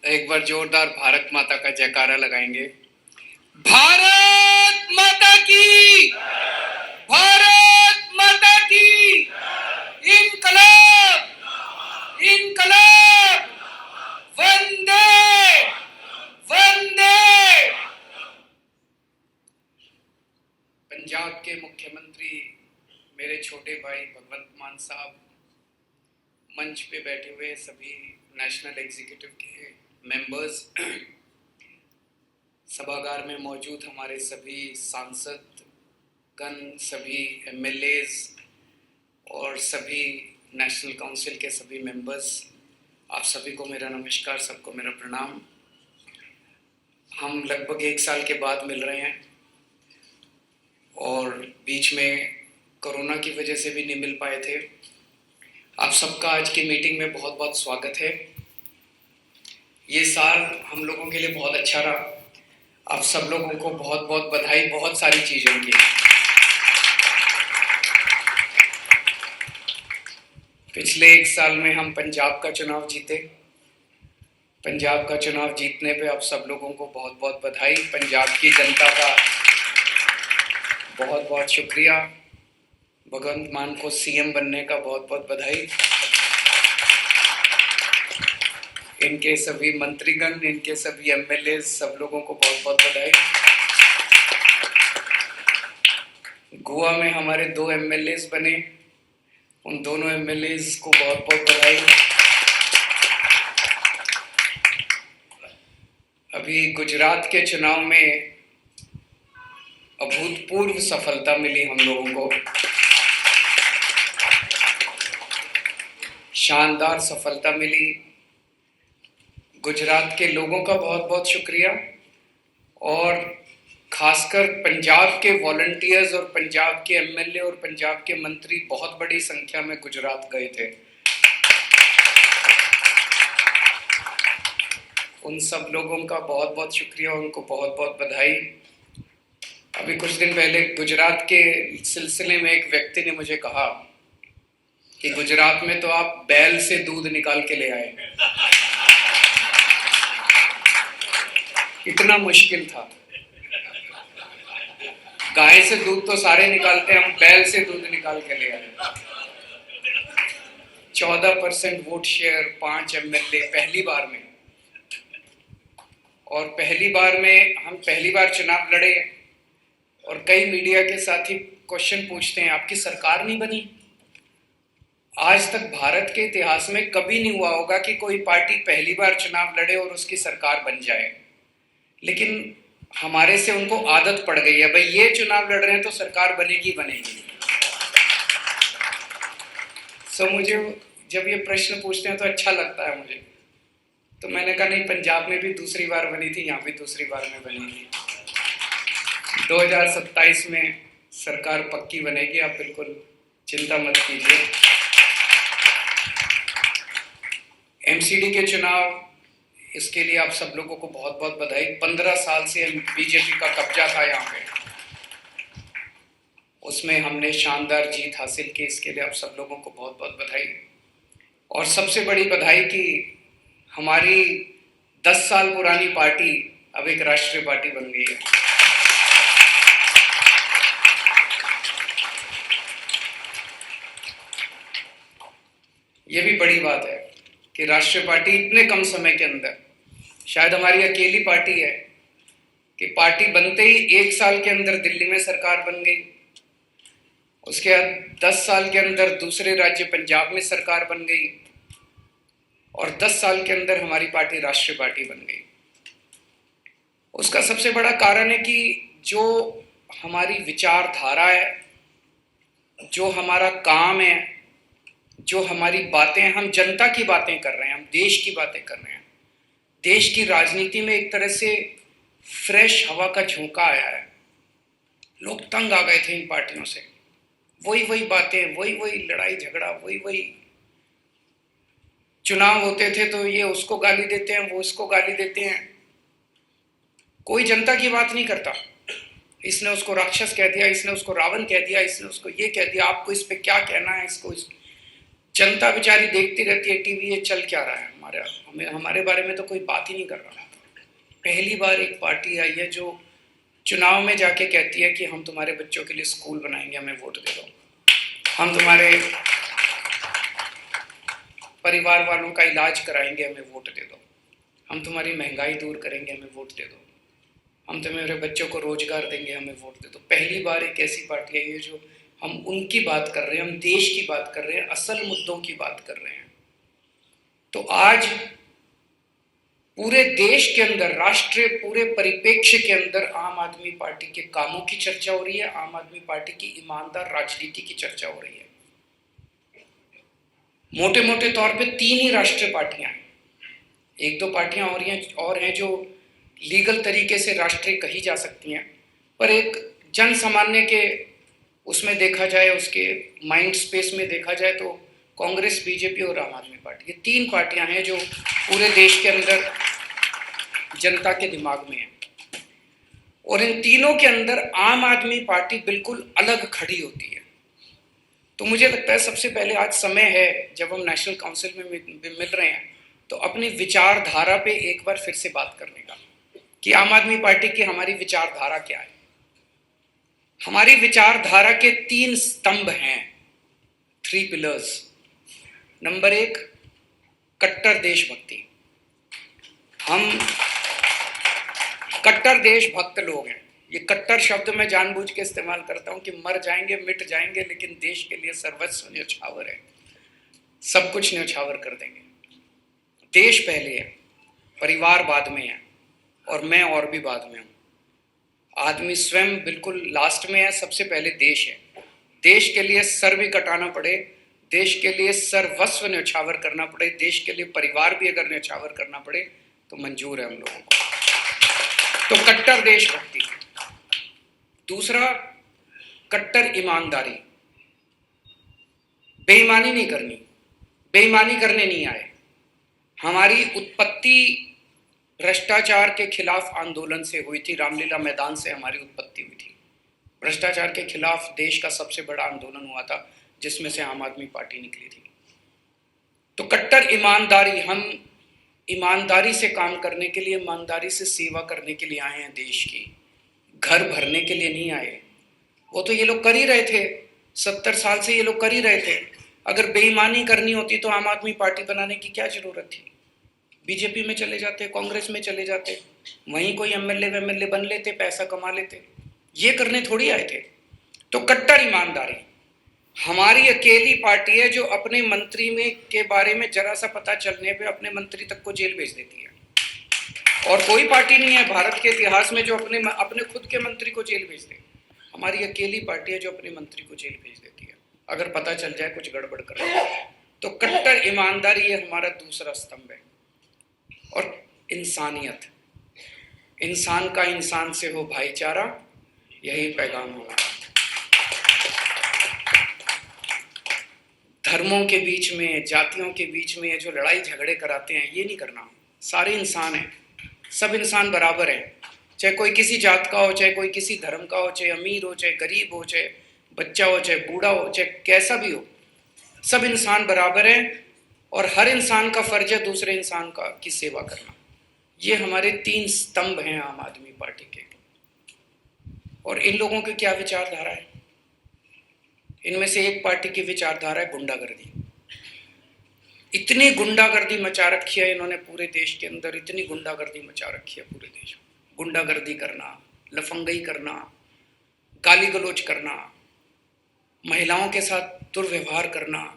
एक बार जोरदार भारत माता का जयकारा लगाएंगे। भारत माता की, भारत माता की, इनकलाब, इनकलाब, वंदे वंदे। पंजाब के मुख्यमंत्री मेरे छोटे भाई भगवंत मान साहब, मंच पे बैठे हुए सभी नेशनल एग्जीक्यूटिव के मेंबर्स, सभागार में मौजूद हमारे सभी सांसद गण, सभी एमएलएज और सभी नेशनल काउंसिल के सभी मेंबर्स, आप सभी को मेरा नमस्कार, सबको मेरा प्रणाम। हम लगभग 1 साल के बाद मिल रहे हैं और बीच में कोरोना की वजह से भी नहीं मिल पाए थे। आप सबका आज की मीटिंग में बहुत बहुत स्वागत है। ये साल हम लोगों के लिए बहुत अच्छा रहा। आप सब लोगों को बहुत बहुत बधाई, बहुत सारी चीज़ों की। पिछले 1 साल में हम पंजाब का चुनाव जीते। पंजाब का चुनाव जीतने पे आप सब लोगों को बहुत बहुत बधाई। पंजाब की जनता का बहुत बहुत शुक्रिया। भगवंत मान को सीएम बनने का बहुत बहुत बधाई। इनके सभी मंत्रीगण, इनके सभी एमएलए, सब लोगों को बहुत बहुत बधाई। गोवा में हमारे 2 एमएलए बने, उन दोनों एमएलए को बहुत बहुत बधाई। अभी गुजरात के चुनाव में अभूतपूर्व सफलता मिली हम लोगों को, शानदार सफलता मिली। गुजरात के लोगों का बहुत बहुत शुक्रिया और खासकर पंजाब के वॉलंटियर्स और पंजाब के एमएलए और पंजाब के मंत्री बहुत बड़ी संख्या में गुजरात गए थे। उन सब लोगों का बहुत बहुत शुक्रिया, उनको बहुत बहुत बधाई। अभी कुछ दिन पहले गुजरात के सिलसिले में एक व्यक्ति ने मुझे कहा कि गुजरात में तो आप बैल से दूध निकाल के ले आए। इतना मुश्किल था। गाय से दूध तो सारे निकालते हैं, हम बैल से दूध निकाल के ले आए। 14% वोट शेयर, 5 एमएलए पहली बार में। और पहली बार में हम पहली बार चुनाव लड़े और कई मीडिया के साथी क्वेश्चन पूछते हैं, आपकी सरकार नहीं बनी? आज तक भारत के इतिहास में कभी नहीं हुआ होगा कि कोई पार्टी पहली बार चुनाव लड़े और उसकी सरकार बन जाए, लेकिन हमारे से उनको आदत पड़ गई है, भाई ये चुनाव लड़ रहे हैं तो सरकार बनेगी बनेगी। सो मुझे जब ये प्रश्न पूछते हैं तो अच्छा लगता है मुझे। तो मैंने कहा नहीं, पंजाब में भी दूसरी बार बनी थी, यहाँ भी दूसरी बार में बनेगी। 2027 में सरकार पक्की बनेगी, आप बिल्कुल चिंता मत कीजिए। एमसीडी के चुनाव, इसके लिए आप सब लोगों को बहुत बहुत बधाई। 15 साल से बीजेपी का कब्जा था यहाँ पे, उसमें हमने शानदार जीत हासिल की, इसके लिए आप सब लोगों को बहुत बहुत बधाई। और सबसे बड़ी बधाई कि हमारी 10 साल पुरानी पार्टी अब एक राष्ट्रीय पार्टी बन गई है। ये भी बड़ी बात है कि राष्ट्रीय पार्टी इतने कम समय के अंदर, शायद हमारी अकेली पार्टी है कि पार्टी बनते ही 1 साल के अंदर दिल्ली में सरकार बन गई, उसके बाद 10 साल के अंदर दूसरे राज्य पंजाब में सरकार बन गई और 10 साल के अंदर हमारी पार्टी राष्ट्रीय पार्टी बन गई। उसका सबसे बड़ा कारण है कि जो हमारी विचारधारा है, जो हमारा काम है, जो हमारी बातें, हम जनता की बातें कर रहे हैं, हम देश की बातें कर रहे हैं। देश की राजनीति में एक तरह से फ्रेश हवा का झोंका आया है। लोग तंग आ गए थे इन पार्टियों से, वही वही बातें, वही वही लड़ाई झगड़ा, वही वही। चुनाव होते थे तो ये उसको गाली देते हैं, वो इसको गाली देते हैं, कोई जनता की बात नहीं करता। इसने उसको राक्षस कह दिया, इसने उसको रावण कह दिया, इसने उसको ये कह दिया, आपको इस पे क्या कहना है, इसको जनता बेचारी देखती रहती है टीवी, ये चल क्या रहा है हमारे बारे में तो कोई बात ही नहीं कर रहा। पहली बार एक पार्टी आई है जो चुनाव में जाके कहती है कि हम तुम्हारे बच्चों के लिए स्कूल बनाएंगे, हमें वोट दे दो, हम तुम्हारे परिवार वालों का इलाज कराएंगे, हमें वोट दे दो, हम तुम्हारी महंगाई दूर करेंगे, हमें वोट दे दो, हम तुम्हारे बच्चों को रोजगार देंगे, हमें वोट दे दो। पहली बार एक ऐसी पार्टी आई है जो हम उनकी बात कर रहे हैं, हम देश की बात कर रहे हैं, असल मुद्दों की बात कर रहे हैं। तो आज पूरे देश के अंदर, राष्ट्रीय पूरे परिप्रेक्ष्य के अंदर आम आदमी पार्टी के कामों की चर्चा हो रही है, आम आदमी पार्टी की ईमानदार राजनीति की चर्चा हो रही है। मोटे मोटे तौर पे 3 ही राष्ट्रीय पार्टियां हैं, 1-2 पार्टियां और हैं जो लीगल तरीके से राष्ट्रीय कही जा सकती हैं, पर एक जन सामान्य के उसमें देखा जाए, उसके माइंड स्पेस में देखा जाए तो कांग्रेस, बीजेपी और आम आदमी पार्टी, ये 3 पार्टियां हैं जो पूरे देश के अंदर जनता के दिमाग में है। और इन तीनों के अंदर आम आदमी पार्टी बिल्कुल अलग खड़ी होती है। तो मुझे लगता है सबसे पहले आज समय है, जब हम नेशनल काउंसिल में मिल रहे हैं, तो अपनी विचारधारा पे एक बार फिर से बात करने का कि आम आदमी पार्टी की हमारी विचारधारा क्या है। हमारी विचारधारा के 3 स्तंभ हैं, 3 पिलर्स। नंबर 1, कट्टर देशभक्ति। हम कट्टर देशभक्त लोग हैं। ये कट्टर शब्द मैं जानबूझ के इस्तेमाल करता हूं कि मर जाएंगे, मिट जाएंगे, लेकिन देश के लिए सर्वस्व न्यौछावर है, सब कुछ न्यौछावर कर देंगे। देश पहले है, परिवार बाद में है, और मैं और भी बाद में हूं। आदमी स्वयं बिल्कुल लास्ट में है, सबसे पहले देश है। देश के लिए सर भी कटाना पड़े, देश के लिए सर्वस्व न्यौछावर करना पड़े, देश के लिए परिवार भी अगर न्यौछावर करना पड़े तो मंजूर है हम लोगों को। तो कट्टर देशभक्ति। दूसरा, कट्टर ईमानदारी। बेईमानी नहीं करनी, बेईमानी करने नहीं आए। हमारी उत्पत्ति भ्रष्टाचार के खिलाफ आंदोलन से हुई थी, रामलीला मैदान से हमारी उत्पत्ति हुई थी। भ्रष्टाचार के खिलाफ देश का सबसे बड़ा आंदोलन हुआ था, जिसमें से आम आदमी पार्टी निकली थी। तो कट्टर ईमानदारी, हम ईमानदारी से काम करने के लिए, ईमानदारी से सेवा करने के लिए आए हैं देश की, घर भरने के लिए नहीं आए। वो तो ये लोग कर ही रहे थे, 70 साल से ये लोग कर ही रहे थे। अगर बेईमानी करनी होती तो आम आदमी पार्टी बनाने की क्या जरूरत थी? बीजेपी में चले जाते, कांग्रेस में चले जाते, वहीं कोई एमएलए बन लेते, पैसा कमा लेते। ये करने थोड़ी आए थे। तो कट्टर ईमानदारी। हमारी अकेली पार्टी है जो अपने मंत्री में के बारे में जरा सा पता चलने पे अपने मंत्री तक को जेल भेज देती है, और कोई पार्टी नहीं है भारत के इतिहास में जो अपने खुद के मंत्री को जेल भेज दे। हमारी अकेली पार्टी है जो अपने मंत्री को जेल भेज देती है अगर पता चल जाए कुछ गड़बड़ कर। तो कट्टर ईमानदारी ये हमारा दूसरा स्तंभ है। और इंसानियत, इंसान का इंसान से हो भाईचारा, यही पैगाम हमारा। धर्मों के बीच में, जातियों के बीच में ये जो लड़ाई झगड़े कराते हैं, ये नहीं करना। सारे इंसान हैं, सब इंसान बराबर हैं, चाहे कोई किसी जात का हो, चाहे कोई किसी धर्म का हो, चाहे अमीर हो, चाहे गरीब हो, चाहे बच्चा हो, चाहे बूढ़ा हो, चाहे कैसा भी हो, सब इंसान बराबर हैं। और हर इंसान का फर्ज है दूसरे इंसान की सेवा करना। ये हमारे 3 स्तंभ हैं आम आदमी पार्टी के। और इन लोगों की क्या विचारधारा है? इनमें से एक पार्टी की विचारधारा है गुंडागर्दी। इतनी गुंडागर्दी मचा रखी है इन्होंने पूरे देश के अंदर, इतनी गुंडागर्दी मचा रखी है पूरे देश में। गुंडागर्दी करना, लफंगई करना, गाली गलौज करना, महिलाओं के साथ दुर्व्यवहार करना।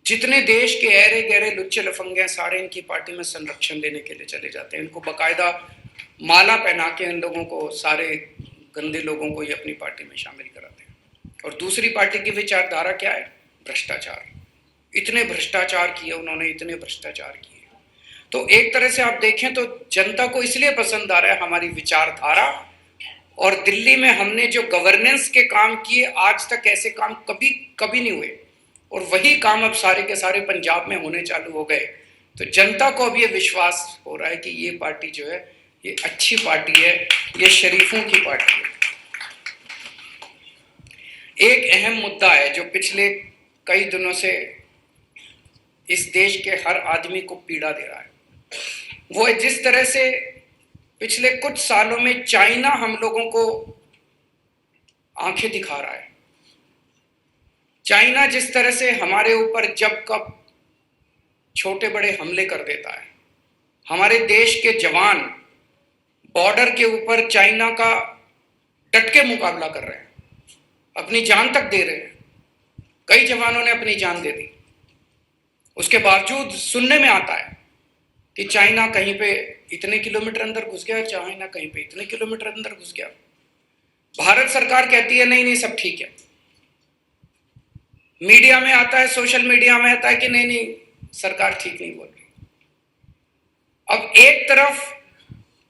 जितने देश के ऐरे गहरे लुच्चे लफंगे हैं, सारे इनकी पार्टी में संरक्षण लेने के लिए चले जाते हैं। इनको बकायदा माला पहना के इन लोगों को, सारे गंदे लोगों को ये अपनी पार्टी में शामिल कराते हैं। और दूसरी पार्टी की विचारधारा क्या है? भ्रष्टाचार। इतने भ्रष्टाचार किए उन्होंने, इतने भ्रष्टाचार किए। तो एक तरह से आप देखें तो जनता को इसलिए पसंद आ रहा है हमारी विचारधारा। और दिल्ली में हमने जो गवर्नेंस के काम किए, आज तक ऐसे काम कभी नहीं हुए, और वही काम अब सारे के सारे पंजाब में होने चालू हो गए। तो जनता को अब ये विश्वास हो रहा है कि ये पार्टी जो है ये अच्छी पार्टी है, ये शरीफों की पार्टी है। एक अहम मुद्दा है जो पिछले कई दिनों से इस देश के हर आदमी को पीड़ा दे रहा है वो है जिस तरह से पिछले कुछ सालों में चाइना हम लोगों को आंखें दिखा रहा है। चाइना जिस तरह से हमारे ऊपर जब कब छोटे बड़े हमले कर देता है, हमारे देश के जवान बॉर्डर के ऊपर चाइना का डट के मुकाबला कर रहे हैं, अपनी जान तक दे रहे हैं। कई जवानों ने अपनी जान दे दी। उसके बावजूद सुनने में आता है कि चाइना कहीं पे इतने किलोमीटर अंदर घुस गया, चाइना कहीं पे इतने किलोमीटर अंदर घुस गया। भारत सरकार कहती है नहीं नहीं सब ठीक है। मीडिया में आता है, सोशल मीडिया में आता है कि नहीं नहीं सरकार ठीक नहीं बोल रही। अब एक तरफ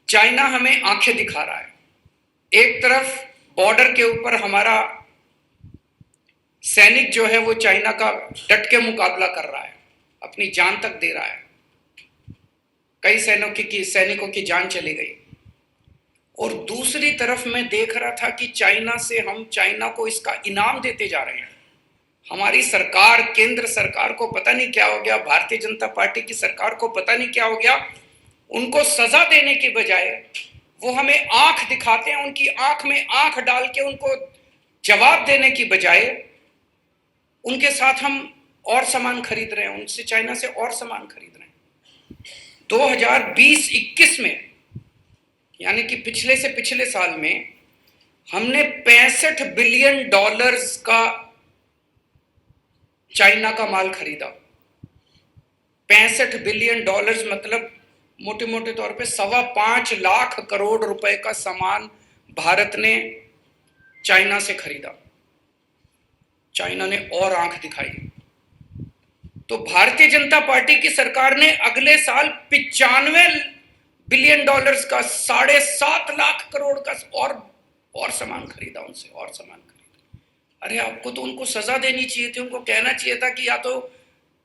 चाइना हमें आंखें दिखा रहा है, एक तरफ बॉर्डर के ऊपर हमारा सैनिक जो है वो चाइना का डट के मुकाबला कर रहा है, अपनी जान तक दे रहा है। कई सैनिकों की जान चली गई। और दूसरी तरफ मैं देख रहा था कि चाइना से हम चाइना को इसका इनाम देते जा रहे हैं। हमारी सरकार, केंद्र सरकार को पता नहीं क्या हो गया, भारतीय जनता पार्टी की सरकार को पता नहीं क्या हो गया, उनको सजा देने के बजाय वो हमें आंख दिखाते हैं। उनकी आंख में आंख डाल के उनको जवाब देने की बजाय उनके साथ हम और सामान खरीद रहे हैं, उनसे चाइना से और सामान खरीद रहे हैं। 2020-21 में यानी कि पिछले से पिछले साल में हमने $65 बिलियन का चाइना का माल खरीदा। $65 बिलियन मतलब मोटे मोटे तौर पे 5.25 लाख करोड़ रुपए का सामान भारत ने चाइना से खरीदा। चाइना ने और आंख दिखाई। तो भारतीय जनता पार्टी की सरकार ने अगले साल $95 बिलियन का 7.5 लाख करोड़ का और सामान खरीदा, उनसे और सामान खरीदा। अरे आपको तो उनको सजा देनी चाहिए थी, उनको कहना चाहिए था कि या तो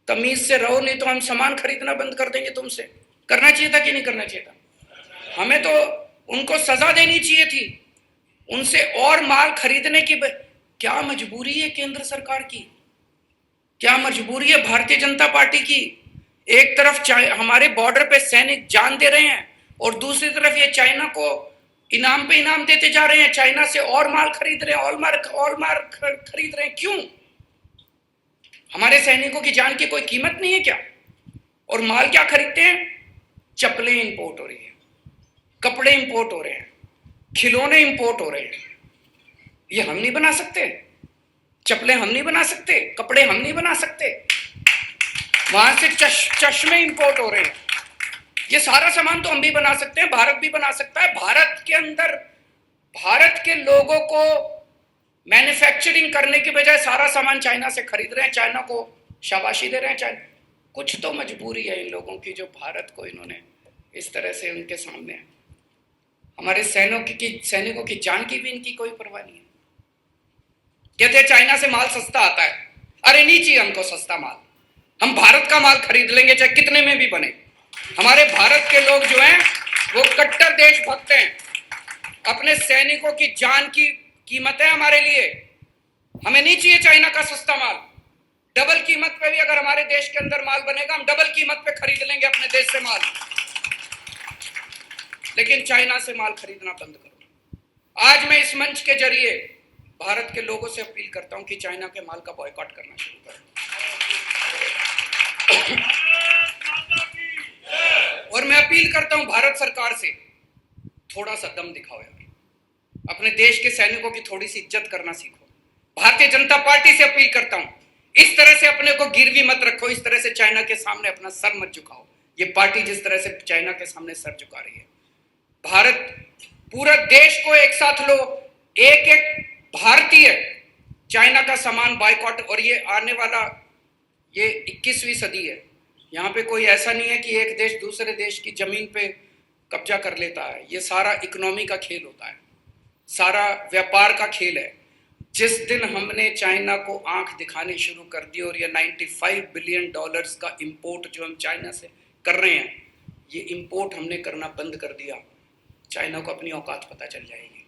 तमीज से रहो नहीं तो हम सामान खरीदना बंद कर देंगे तुमसे। करना चाहिए था कि नहीं करना चाहिए था? हमें तो उनको सजा देनी चाहिए थी, उनसे और माल खरीदने की। क्या मजबूरी है केंद्र सरकार की, क्या मजबूरी है भारतीय जनता पार्टी की? एक तरफ हमारे बॉर्डर पे सैनिक जान दे रहे हैं और दूसरी तरफ ये चाइना को इनाम पे इनाम देते जा रहे हैं, चाइना से और माल खरीद रहे हैं, और माल खरीद रहे हैं। क्यों? हमारे सैनिकों की जान की कोई कीमत नहीं है क्या? और माल क्या खरीदते हैं? चप्पलें इंपोर्ट हो रही है, कपड़े इंपोर्ट हो रहे हैं, खिलौने इंपोर्ट हो रहे हैं। ये हम नहीं बना सकते? चप्पलें हम नहीं बना सकते? कपड़े हम नहीं बना सकते? वहां से चश्मे इंपोर्ट हो रहे हैं। ये सारा सामान तो हम भी बना सकते हैं, भारत भी बना सकता है। भारत के अंदर भारत के लोगों को मैन्युफैक्चरिंग करने की बजाय सारा सामान चाइना से खरीद रहे हैं, चाइना को शाबाशी दे रहे हैं। चाइना, कुछ तो मजबूरी है इन लोगों की जो भारत को इन्होंने इस तरह से उनके सामने है। हमारे सैनिकों की जान की भी इनकी कोई परवाह नहीं है। कहते हैं चाइना से माल सस्ता आता है। अरे नहीं चाहिए हमको सस्ता माल, हम भारत का माल खरीद लेंगे चाहे कितने में भी बने। हमारे भारत के लोग जो हैं वो कट्टर देशभक्त हैं, अपने सैनिकों की जान की कीमत है हमारे लिए। हमें नहीं चाहिए चाइना का सस्ता माल। डबल कीमत पे भी अगर हमारे देश के अंदर माल बनेगा, हम डबल कीमत पे खरीद लेंगे अपने देश से माल, लेकिन चाइना से माल खरीदना बंद करो। आज मैं इस मंच के जरिए भारत के लोगों से अपील करता हूं कि चाइना के माल का बॉयकॉट करना शुरू करें। और मैं अपील करता हूं भारत सरकार से, थोड़ा सा दम दिखाओ यार, अपने देश के सैनिकों की थोड़ी सी इज्जत करना सीखो। भारतीय जनता पार्टी से अपील करता हूं, इस तरह से अपने को गिरवी मत रखो, इस तरह से चाइना के सामने अपना सर मत झुकाओ। ये पार्टी जिस तरह से चाइना के सामने सर झुका रही है, भारत पूरा देश को एक साथ लो, एक एक भारतीय चाइना का सामान बायकॉट। और ये आने वाला ये 21वीं सदी है, यहाँ पे कोई ऐसा नहीं है कि एक देश दूसरे देश की जमीन पे कब्जा कर लेता है। ये सारा इकोनॉमी का खेल होता है, सारा व्यापार का खेल है। जिस दिन हमने चाइना को आंख दिखानी शुरू कर दी और ये $95 बिलियन का इंपोर्ट जो हम चाइना से कर रहे हैं, ये इंपोर्ट हमने करना बंद कर दिया, चाइना को अपनी औकात पता चल जाएगी।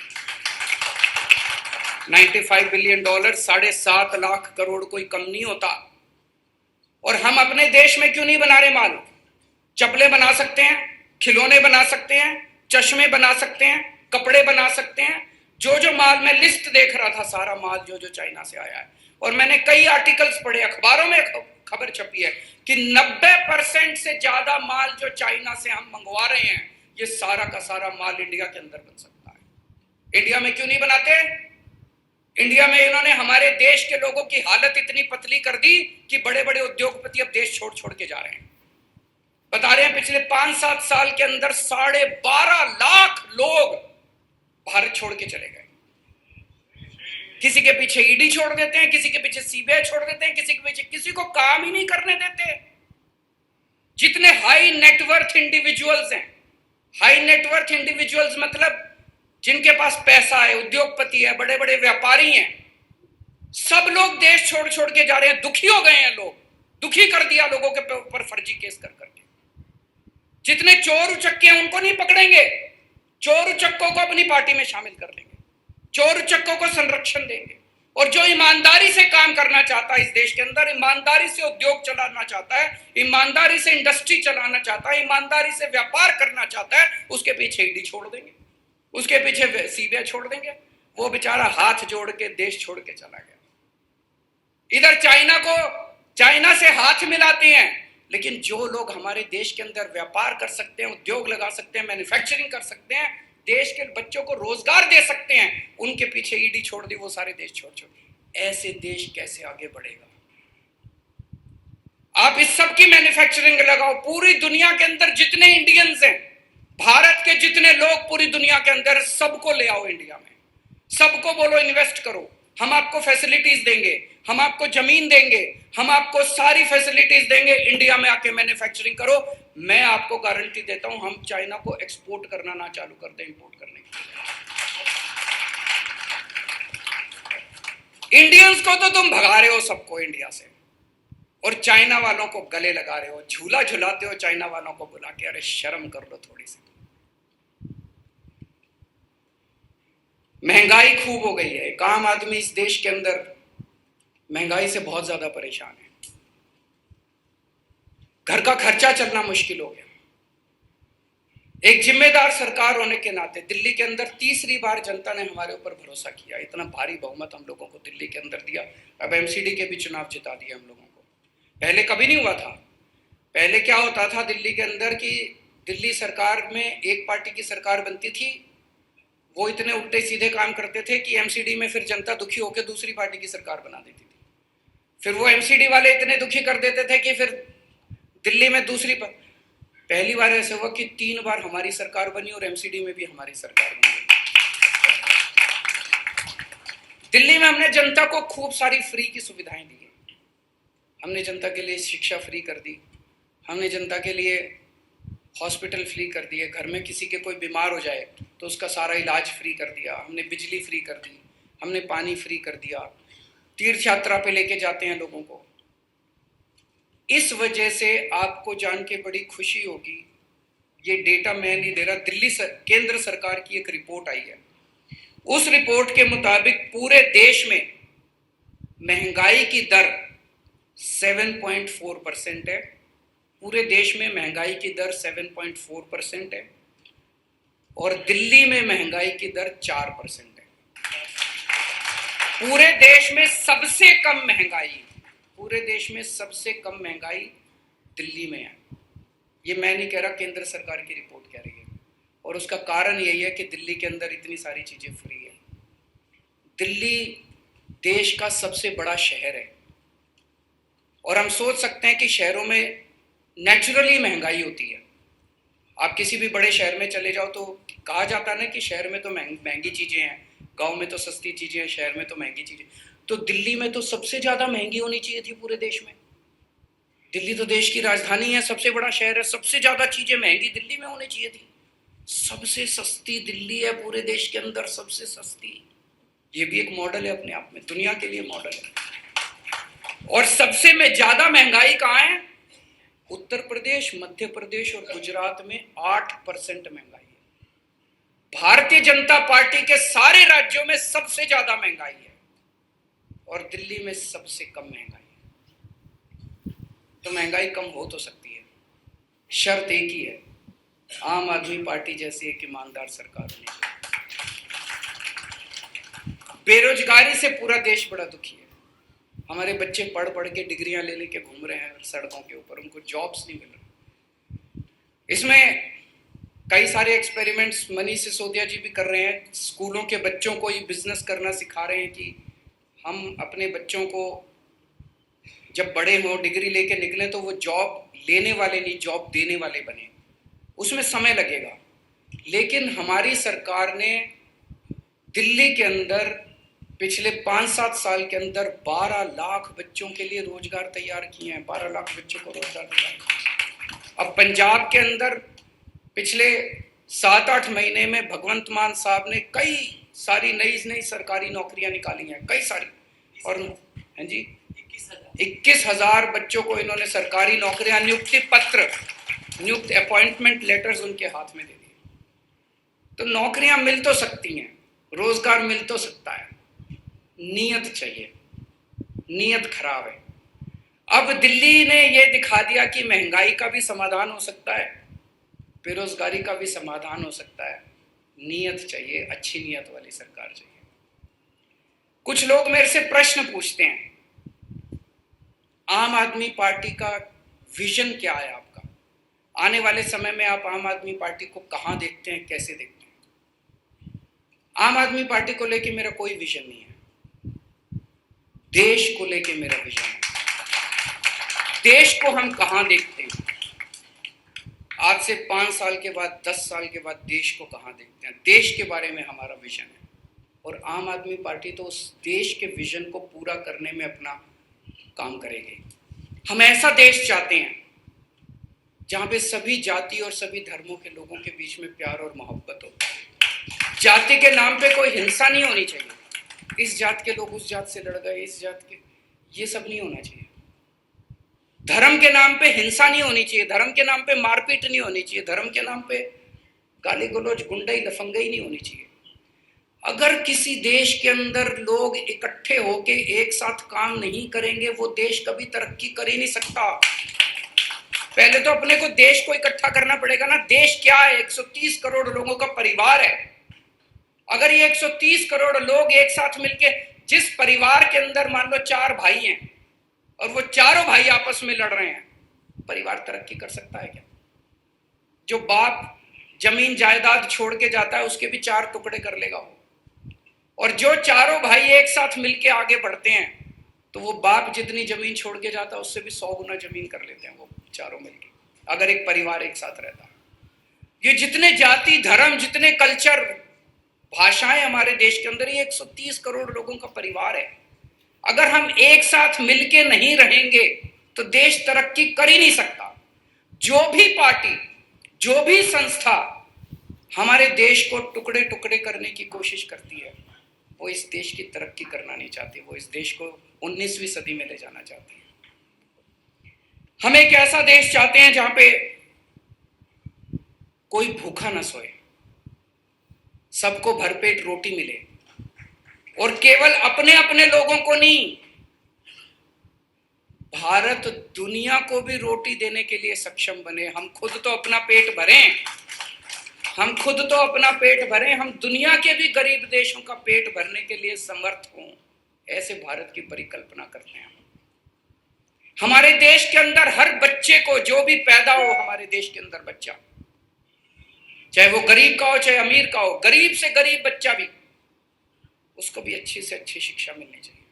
$95 बिलियन 7.5 लाख करोड़ कोई कम नहीं होता। और हम अपने देश में क्यों नहीं बना रहे माल? चप्पलें बना सकते हैं, खिलौने बना सकते हैं, चश्मे बना सकते हैं, कपड़े बना सकते हैं। जो जो माल, मैं लिस्ट देख रहा था, सारा माल जो जो चाइना से आया है, और मैंने कई आर्टिकल्स पढ़े, अखबारों में खबर छपी है कि 90% से ज्यादा माल जो चाइना से हम मंगवा रहे हैं, ये सारा का सारा माल इंडिया के अंदर बन सकता है। इंडिया में क्यों नहीं बनाते? इंडिया में इन्होंने हमारे देश के लोगों की हालत इतनी पतली कर दी कि बड़े बड़े उद्योगपति अब देश छोड़ छोड़ के जा रहे हैं। बता रहे हैं पिछले 5-7 साल के अंदर 12.5 लाख लोग भारत छोड़ के चले गए। किसी के पीछे ईडी छोड़ देते हैं, किसी के पीछे सीबीआई छोड़ देते हैं, किसी के पीछे, किसी को काम ही नहीं करने देते। जितने हाई नेटवर्थ इंडिविजुअल्स हैं, हाई नेटवर्थ इंडिविजुअल्स मतलब जिनके पास पैसा है, उद्योगपति है, बड़े बड़े व्यापारी हैं, सब लोग देश छोड़ छोड़ के जा रहे हैं। दुखी हो गए हैं लोग, दुखी कर दिया लोगों के ऊपर फर्जी केस कर करके। जितने चोर उचक्के हैं उनको नहीं पकड़ेंगे, चोर उचक्कों को अपनी पार्टी में शामिल कर लेंगे, चोर उचक्कों को संरक्षण देंगे। और जो ईमानदारी से काम करना चाहता है इस देश के अंदर, ईमानदारी से उद्योग चलाना चाहता है, ईमानदारी से इंडस्ट्री चलाना चाहता है, ईमानदारी से व्यापार करना चाहता है, उसके पीछे ईडी छोड़ देंगे, उसके पीछे सीबीआई छोड़ देंगे। वो बेचारा हाथ जोड़ के देश छोड़ के चला गया। इधर चाइना से हाथ मिलाते हैं, लेकिन जो लोग हमारे देश के अंदर व्यापार कर सकते हैं, उद्योग लगा सकते हैं, मैन्युफैक्चरिंग कर सकते हैं, देश के बच्चों को रोजगार दे सकते हैं, उनके पीछे ईडी छोड़ दी, वो सारे देश छोड़ छोड़। ऐसे देश कैसे आगे बढ़ेगा? आप इस सब की मैन्युफैक्चरिंग लगाओ। पूरी दुनिया के अंदर जितने इंडियंस हैं, भारत के जितने लोग पूरी दुनिया के अंदर, सबको ले आओ इंडिया में, सबको बोलो इन्वेस्ट करो, हम आपको फैसिलिटीज देंगे, हम आपको जमीन देंगे, हम आपको सारी फैसिलिटीज देंगे, इंडिया में आके मैन्युफैक्चरिंग करो। मैं आपको गारंटी देता हूं, हम चाइना को एक्सपोर्ट करना ना चालू कर दें, इंपोर्ट करने के। इंडियंस को तो तुम भगा रहे हो सबको इंडिया से, और चाइना वालों को गले लगा रहे हो, झूला झुलाते हो चाइना वालों को बुला के। अरे शर्म कर लो थोड़ी सी। महंगाई खूब हो गई है। एक आम आदमी इस देश के अंदर महंगाई से बहुत ज्यादा परेशान है। घर का खर्चा चलना मुश्किल हो गया। एक जिम्मेदार सरकार होने के नाते दिल्ली के अंदर तीसरी बार जनता ने हमारे ऊपर भरोसा किया, इतना भारी बहुमत हम लोगों को दिल्ली के अंदर दिया। अब एमसीडी के भी चुनाव जिता दिए हम लोगों को। पहले कभी नहीं हुआ था। पहले क्या होता था दिल्ली के अंदर कि दिल्ली सरकार में एक पार्टी की सरकार बनती थी, वो इतने उल्टे सीधे काम करते थे कि एमसीडी में फिर जनता दुखी होकर दूसरी पार्टी की सरकार बना देती थी। फिर वो एमसीडी वाले इतने दुखी कर देते थे कि फिर दिल्ली में पहली बार ऐसे हुआ कि 3 बार हमारी सरकार बनी और एमसीडी में भी हमारी सरकार बनी। दिल्ली में हमने जनता को खूब सारी फ्री की सुविधाएं दी। हमने जनता के लिए शिक्षा फ्री कर दी, हमने जनता के लिए हॉस्पिटल फ्री कर दिए, घर में किसी के कोई बीमार हो जाए तो उसका सारा इलाज फ्री कर दिया, हमने बिजली फ्री कर दी, हमने पानी फ्री कर दिया, तीर्थ यात्रा पे लेके जाते हैं लोगों को। इस वजह से आपको जान के बड़ी खुशी होगी, ये डेटा मैं नहीं दे रहा, केंद्र सरकार की एक रिपोर्ट आई है। उस रिपोर्ट के मुताबिक पूरे देश में महंगाई की दर 7.4% है। पूरे देश में महंगाई की दर 7.4% है और दिल्ली में महंगाई की दर 4% है। पूरे देश में सबसे कम महंगाई, पूरे देश में सबसे कम महंगाई दिल्ली में है। ये मैं नहीं कह रहा, केंद्र सरकार की रिपोर्ट कह रही है। और उसका कारण यही है कि दिल्ली के अंदर इतनी सारी चीजें फ्री है। दिल्ली देश का सबसे बड़ा शहर है और हम सोच सकते हैं कि शहरों में नेचुरली महंगाई होती है। आप किसी भी बड़े शहर में चले जाओ तो कहा जाता है ना कि शहर में तो महंगी चीजें हैं, गांव में तो सस्ती चीजें हैं, शहर में तो महंगी चीजें। तो दिल्ली में तो सबसे ज्यादा महंगी होनी चाहिए थी पूरे देश में। दिल्ली तो देश की राजधानी है, सबसे बड़ा शहर है, सबसे ज्यादा चीजें महंगी दिल्ली में होनी चाहिए थी। सबसे सस्ती दिल्ली है पूरे देश के अंदर, सबसे सस्ती। ये भी एक मॉडल है अपने आप में, दुनिया के लिए मॉडल है। और सबसे में ज्यादा महंगाई कहाँ है? उत्तर प्रदेश, मध्य प्रदेश और गुजरात में 8% महंगाई है। भारतीय जनता पार्टी के सारे राज्यों में सबसे ज्यादा महंगाई है और दिल्ली में सबसे कम महंगाई है। तो महंगाई कम हो तो सकती है। शर्त एक ही है, आम आदमी पार्टी जैसी एक ईमानदार सरकार होनी चाहिए। बेरोजगारी से पूरा देश बड़ा दुखी है। हमारे बच्चे पढ़ पढ़ के डिग्रियां ले लेके घूम रहे हैं सड़कों के ऊपर, उनको जॉब्स नहीं मिल रहे। इसमें कई सारे एक्सपेरिमेंट्स मनीष सिसोदिया जी भी कर रहे हैं। स्कूलों के बच्चों को ये बिजनेस करना सिखा रहे हैं कि हम अपने बच्चों को जब बड़े हों, डिग्री लेके निकले तो वो जॉब लेने वाले नहीं, जॉब देने वाले बने। उसमें समय लगेगा, लेकिन हमारी सरकार ने दिल्ली के अंदर पिछले 5-7 साल के अंदर 12 लाख बच्चों के लिए रोजगार तैयार किए हैं। 12 लाख बच्चों को रोजगार तैयार। अब पंजाब के अंदर पिछले 7-8 महीने में भगवंत मान साहब ने कई सारी नई सरकारी नौकरियां निकाली हैं, कई सारी। और हैं जी 21,000 बच्चों को इन्होंने सरकारी नौकरियां, नियुक्ति पत्र, नियुक्त अपॉइंटमेंट लेटर्स उनके हाथ में दे दिए। तो नौकरियां मिल तो सकती हैं, रोजगार मिल तो सकता है, नीयत चाहिए। नीयत खराब है। अब दिल्ली ने यह दिखा दिया कि महंगाई का भी समाधान हो सकता है, बेरोजगारी का भी समाधान हो सकता है। नीयत चाहिए, अच्छी नीयत वाली सरकार चाहिए। कुछ लोग मेरे से प्रश्न पूछते हैं, आम आदमी पार्टी का विजन क्या है आपका? आने वाले समय में आप आम आदमी पार्टी को कहां देखते हैं, कैसे देखते हैं? आम आदमी पार्टी को लेके मेरा कोई विजन नहीं है। देश को लेके मेरा विजन है। देश को हम कहां देखते हैं? आज से 5 साल के बाद, 10 साल के बाद देश को कहां देखते हैं? देश के बारे में हमारा विजन है। और आम आदमी पार्टी तो उस देश के विजन को पूरा करने में अपना काम करेगी। हम ऐसा देश चाहते हैं जहां पे सभी जाति और सभी धर्मों के लोगों के बीच में प्यार और मोहब्बत हो। जाति के नाम पे कोई हिंसा नहीं होनी चाहिए। इस जात के लोग उस जात से लड़ गए, इस जात के, ये सब नहीं होना चाहिए। धर्म के नाम पे हिंसा नहीं होनी चाहिए, धर्म के नाम पे मारपीट नहीं होनी चाहिए, धर्म के नाम पे गाली गलौज, गुंडई लफंगई नहीं होनी चाहिए। अगर किसी देश के अंदर लोग इकट्ठे होके एक साथ काम नहीं करेंगे, वो देश कभी तरक्की कर ही नहीं सकता। पहले तो अपने को, देश को इकट्ठा करना पड़ेगा ना। देश क्या है? 130 करोड़ लोगों का परिवार है। अगर ये 130 करोड़ लोग एक साथ मिलके, जिस परिवार के अंदर मान लो 4 भाई हैं और वो चारों भाई आपस में लड़ रहे हैं, परिवार तरक्की कर सकता है क्या? जो बाप जमीन जायदाद छोड़ के जाता है उसके भी 4 टुकड़े कर लेगा वो। और जो चारों भाई एक साथ मिलके आगे बढ़ते हैं तो वो बाप जितनी जमीन छोड़ के जाता है उससे भी 100 गुना जमीन कर लेते हैं वो चारों मिलके, अगर एक परिवार एक साथ रहता है। ये जितने जाति, धर्म, जितने कल्चर, भाषाएं हमारे देश के अंदर, ये 130 करोड़ लोगों का परिवार है। अगर हम एक साथ मिलके नहीं रहेंगे तो देश तरक्की कर ही नहीं सकता। जो भी पार्टी, जो भी संस्था हमारे देश को टुकड़े टुकड़े करने की कोशिश करती है, वो इस देश की तरक्की करना नहीं चाहती। वो इस देश को 19वीं सदी में ले जाना चाहती है। हम एक ऐसा देश चाहते हैं जहां पे कोई भूखा न सोए, सबको भरपेट रोटी मिले, और केवल अपने अपने लोगों को नहीं, भारत दुनिया को भी रोटी देने के लिए सक्षम बने। हम खुद तो अपना पेट भरें, हम खुद तो अपना पेट भरें, हम दुनिया के भी गरीब देशों का पेट भरने के लिए समर्थ हों। ऐसे भारत की परिकल्पना करते हैं। हमारे देश के अंदर हर बच्चे को, जो भी पैदा हो हमारे देश के अंदर बच्चा, चाहे वो गरीब का हो चाहे अमीर का हो, गरीब से गरीब बच्चा भी, उसको भी अच्छी से अच्छी शिक्षा मिलनी चाहिए।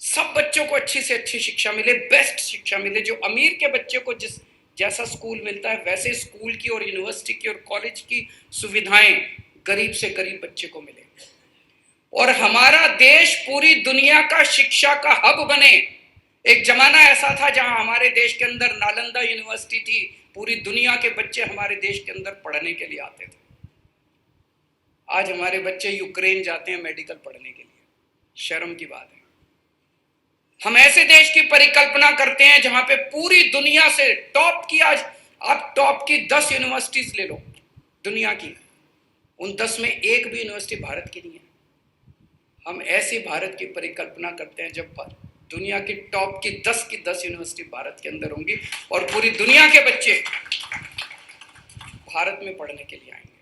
सब बच्चों को अच्छी से अच्छी शिक्षा मिले, बेस्ट शिक्षा मिले। जो अमीर के बच्चे को जिस जैसा स्कूल मिलता है वैसे स्कूल की और यूनिवर्सिटी की और कॉलेज की सुविधाएं गरीब से गरीब बच्चे को मिले। और हमारा देश पूरी दुनिया का शिक्षा का हब बने। एक जमाना ऐसा था जहां हमारे देश के अंदर नालंदा यूनिवर्सिटी थी, पूरी दुनिया के बच्चे हमारे देश के अंदर पढ़ने के लिए आते थे। आज हमारे बच्चे यूक्रेन जाते हैं मेडिकल पढ़ने के लिए, शर्म की बात है। हम ऐसे देश की परिकल्पना करते हैं जहां पे पूरी दुनिया से टॉप की, आज आप टॉप की 10 यूनिवर्सिटीज ले लो दुनिया की, उन 10 में एक भी यूनिवर्सिटी भारत की नहीं है। हम ऐसे भारत की परिकल्पना करते हैं जब दुनिया की टॉप की 10 यूनिवर्सिटी भारत के अंदर होंगी और पूरी दुनिया के बच्चे भारत में पढ़ने के लिए आएंगे।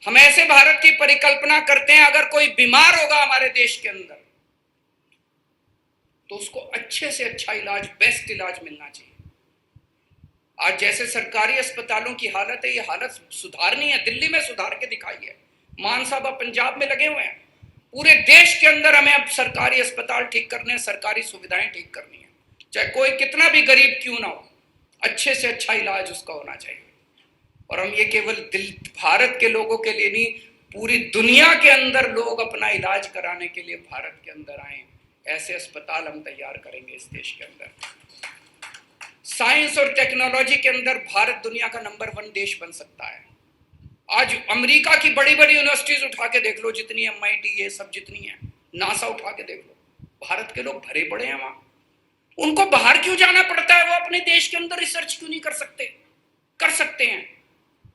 हम ऐसे भारत की परिकल्पना करते हैं, अगर कोई बीमार होगा हमारे देश के अंदर तो उसको अच्छे से अच्छा इलाज, बेस्ट इलाज मिलना चाहिए। आज जैसे सरकारी अस्पतालों की हालत है, ये हालत सुधारनी है, दिल्ली में सुधार के दिखाई है। मान साहब अब पंजाब में लगे हुए हैं। पूरे देश के अंदर हमें अब सरकारी अस्पताल ठीक करने हैं, सरकारी सुविधाएं ठीक करनी है, चाहे कोई कितना भी गरीब क्यों ना हो, अच्छे से अच्छा इलाज उसका होना चाहिए। और हम ये केवल भारत के लोगों के लिए नहीं, पूरी दुनिया के अंदर लोग अपना इलाज कराने के लिए भारत के अंदर आए, ऐसे अस्पताल हम तैयार करेंगे इस देश के अंदर। साइंस और टेक्नोलॉजी के अंदर भारत दुनिया का नंबर 1 देश बन सकता है। आज अमेरिका की बड़ी बड़ी यूनिवर्सिटीज उठा के देख लो, जितनी MIT ये सब जितनी है, नासा उठा के देख लो, भारत के लोग भरे पड़े हैं वहां। उनको बाहर क्यों जाना पड़ता है? वो अपने देश के अंदर रिसर्च क्यों नहीं कर सकते? कर सकते हैं।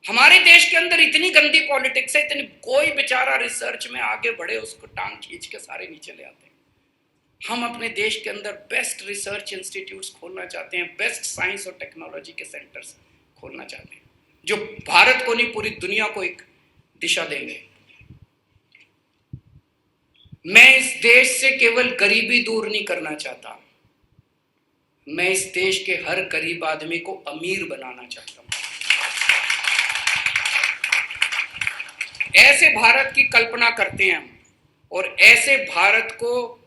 हमारे देश के अंदर इतनी गंदी पॉलिटिक्स है, इतनी, कोई बेचारा रिसर्च में आगे बढ़े उसको टांग खींच के सारे नीचे ले आते हैं। हम अपने देश के अंदर बेस्ट रिसर्च इंस्टीट्यूट्स खोलना चाहते हैं, बेस्ट साइंस और टेक्नोलॉजी के सेंटर्स खोलना चाहते हैं, जो भारत को नहीं पूरी दुनिया को एक दिशा देंगे। मैं इस देश से केवल गरीबी दूर नहीं करना चाहता, मैं इस देश के हर गरीब आदमी को अमीर बनाना चाहता हूं। ऐसे भारत की कल्पना करते हैं हम, और ऐसे भारत को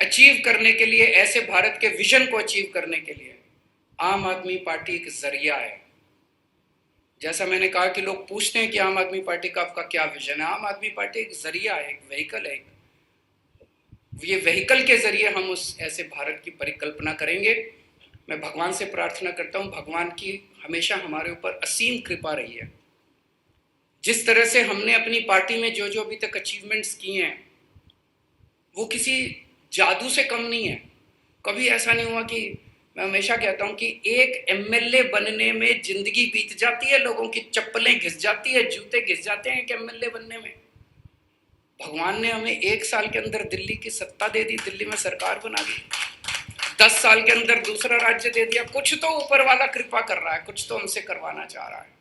अचीव करने के लिए, ऐसे भारत के विजन को अचीव करने के लिए आम आदमी पार्टी एक जरिया है। जैसा मैंने कहा कि लोग पूछते हैं कि आम आदमी पार्टी का आपका क्या विजन है। आम आदमी पार्टी एक जरिया है, एक व्हीकल है। ये व्हीकल के जरिए हम उस ऐसे भारत की परिकल्पना करेंगे। मैं भगवान से प्रार्थना करता हूँ, भगवान की हमेशा हमारे ऊपर असीम कृपा रही है। जिस तरह से हमने अपनी पार्टी में जो जो अभी तक अचीवमेंट्स किए हैं, वो किसी जादू से कम नहीं है। कभी ऐसा नहीं हुआ कि, मैं हमेशा कहता हूं कि एक MLA बनने में जिंदगी बीत जाती है, लोगों की चप्पलें घिस जाती है, जूते घिस जाते हैं एक MLA बनने में। भगवान ने हमें 1 साल के अंदर दिल्ली की सत्ता दे दी, दिल्ली में सरकार बना दी, 10 साल के अंदर दूसरा राज्य दे दिया। कुछ तो ऊपर वाला कृपा कर रहा है, कुछ तो हमसे करवाना चाह रहा है।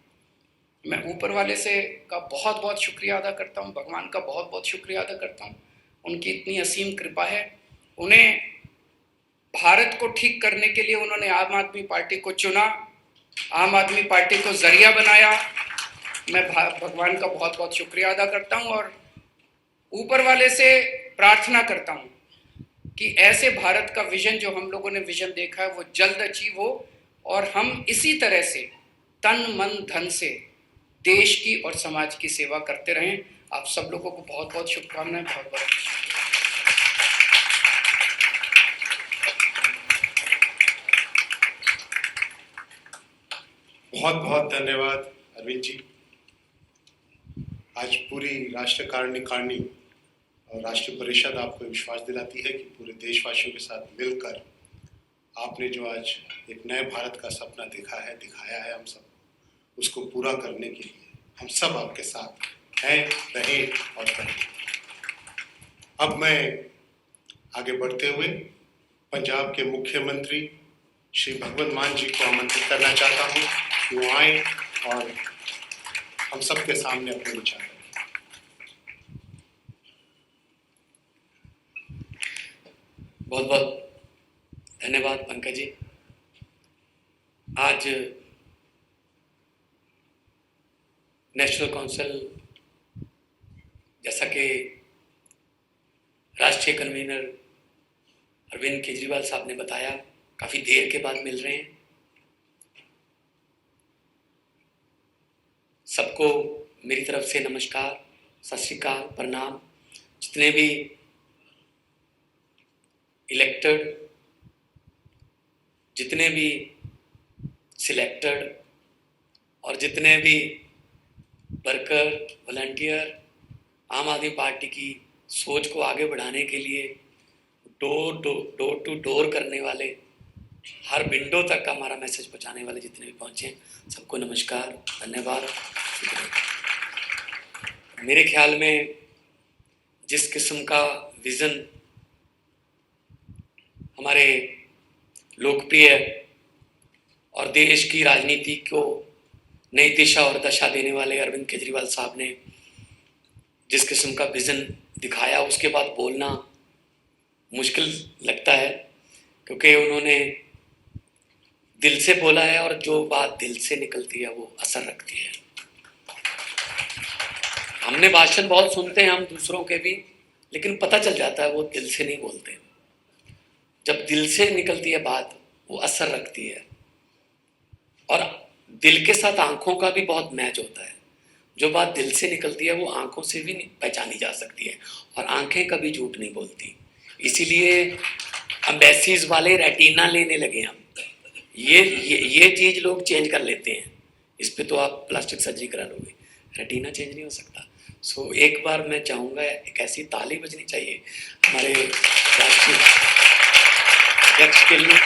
मैं ऊपर वाले से का बहुत बहुत शुक्रिया अदा करता हूँ, भगवान का बहुत बहुत शुक्रिया अदा करता हूँ। उनकी इतनी असीम कृपा है। उन्हें भारत को ठीक करने के लिए उन्होंने आम आदमी पार्टी को चुना, आम आदमी पार्टी को जरिया बनाया। मैं भगवान का बहुत बहुत शुक्रिया अदा करता हूँ और ऊपर वाले से प्रार्थना करता हूँ कि ऐसे भारत का विजन जो हम लोगों ने विजन देखा है वो जल्द अचीव हो, और हम इसी तरह से तन मन धन से देश की और समाज की सेवा करते रहें। आप सब लोगों को बहुत बहुत शुभकामनाएं, बहुत बहुत बहुत बहुत धन्यवाद अरविंद जी। आज पूरी राष्ट्रीय और राष्ट्रीय परिषद आपको विश्वास दिलाती है कि पूरे देशवासियों के साथ मिलकर आपने जो आज एक नए भारत का सपना देखा है, दिखाया है, हम सब उसको पूरा करने के लिए हम सब आपके साथ हैं, रहें और करें। अब मैं आगे बढ़ते हुए पंजाब के मुख्यमंत्री श्री भगवंत मान जी को आमंत्रित करना चाहता हूँ कि वो आए और हम सबके सामने अपने विचार रखें। बहुत बहुत धन्यवाद पंकज जी। आज नेशनल काउंसिल, जैसा कि राष्ट्रीय कन्वीनर अरविंद केजरीवाल साहब ने बताया, काफ़ी देर के बाद मिल रहे हैं। सबको मेरी तरफ से नमस्कार, सत श्री अकाल, प्रणाम। जितने भी इलेक्टेड, जितने भी सिलेक्टेड और जितने भी वर्कर, वॉलंटियर आम आदमी पार्टी की सोच को आगे बढ़ाने के लिए डोर टू डोर करने वाले, हर विंडो तक का हमारा मैसेज पहुंचाने वाले जितने भी पहुंचे, सबको नमस्कार, धन्यवाद। मेरे ख्याल में जिस किस्म का विज़न हमारे लोकप्रिय और देश की राजनीति को नई दिशा और दशा देने वाले अरविंद केजरीवाल साहब ने जिस किस्म का विजन दिखाया, उसके बाद बोलना मुश्किल लगता है, क्योंकि उन्होंने दिल से बोला है और जो बात दिल से निकलती है वो असर रखती है। हमने भाषण बहुत सुनते हैं हम दूसरों के भी, लेकिन पता चल जाता है वो दिल से नहीं बोलते। जब दिल से निकलती है बात वो असर रखती है, और दिल के साथ आंखों का भी बहुत मैच होता है। जो बात दिल से निकलती है वो आंखों से भी पहचानी जा सकती है, और आंखें कभी झूठ नहीं बोलती। इसीलिए एम्बेसीज वाले रेटिना लेने लगे हम। ये चीज लोग चेंज कर लेते हैं, इस पे तो आप प्लास्टिक सर्जरी करा लोगे, रेटिना चेंज नहीं हो सकता। सो एक बार मैं चाहूँगा एक ऐसी ताली बजनी चाहिए हमारे राष्ट्रीय अध्यक्ष के लिए।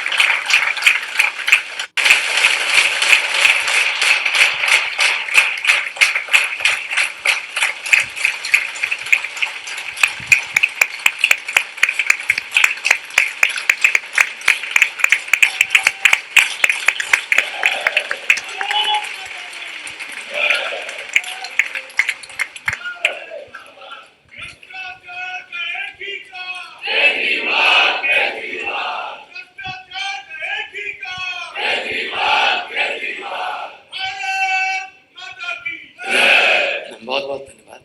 बहुत बहुत धन्यवाद।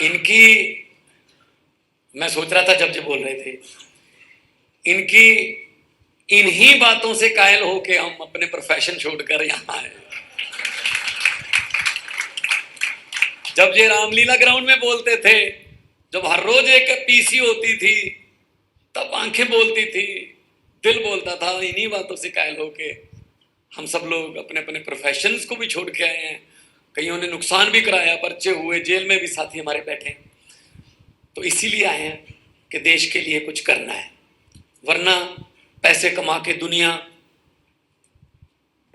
इनकी मैं सोच रहा था जब बोल रहे थे, इनकी इन्हीं बातों से कायल होके हम अपने प्रोफेशन छोड़कर यहाँ आए। जब ये रामलीला ग्राउंड में बोलते थे, जब हर रोज एक पीसी होती थी, तब आंखें बोलती थी, दिल बोलता था। इन्हीं बातों से कायल होके हम सब लोग अपने अपने प्रोफेशंस को भी छोड़ के आए हैं। कईयों ने नुकसान भी कराया, पर्चे हुए, जेल में भी साथी हमारे बैठे। तो इसीलिए आए हैं कि देश के लिए कुछ करना है, वरना पैसे कमा के दुनिया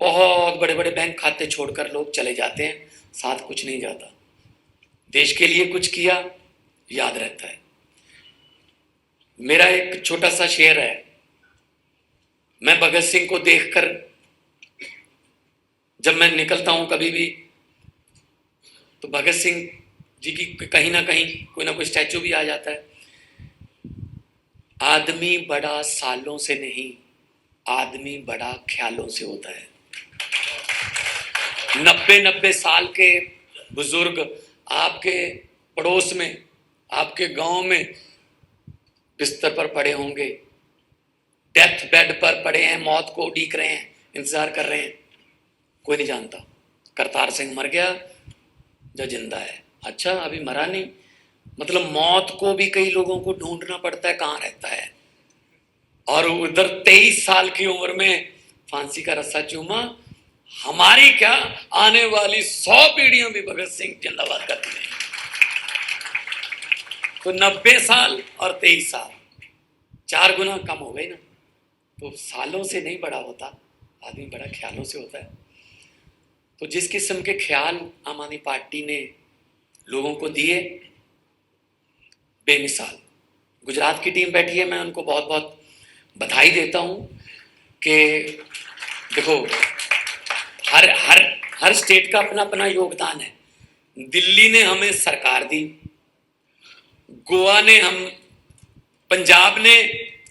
बहुत बड़े बड़े बैंक खाते छोड़कर लोग चले जाते हैं, साथ कुछ नहीं जाता। देश के लिए कुछ किया याद रहता है। मेरा एक छोटा सा शेर है। मैं भगत सिंह को देखकर जब मैं निकलता हूं कभी भी, तो भगत सिंह जी की कहीं ना कहीं कोई ना कोई स्टैचू भी आ जाता है। आदमी बड़ा सालों से नहीं, आदमी बड़ा ख्यालों से होता है। 90 साल के बुजुर्ग आपके पड़ोस में, आपके गांव में बिस्तर पर पड़े होंगे, डेथ बेड पर पड़े हैं, मौत को उड़ीक रहे हैं, इंतजार कर रहे हैं, कोई नहीं जानता करतार सिंह मर गया जो जिंदा है। अच्छा, अभी मरा नहीं, मतलब मौत को भी कई लोगों को ढूंढना पड़ता है कहाँ रहता है। और उधर 23 साल की उम्र में फांसी का रस्सा चूमा। हमारी क्या, आने वाली 100 पीढ़ियां भी भगत सिंह जिंदाबाद करती हैं। तो 90 साल और 23 साल 4 गुना कम हो गई ना। तो सालों से नहीं बड़ा होता आदमी, बड़ा ख्यालों से होता है। तो जिस किस्म के ख्याल आम आदमी पार्टी ने लोगों को दिए, बेमिसाल। गुजरात की टीम बैठी है, मैं उनको बहुत बहुत बधाई देता हूं कि देखो हर हर हर स्टेट का अपना अपना योगदान है। दिल्ली ने हमें सरकार दी, गोवा ने पंजाब ने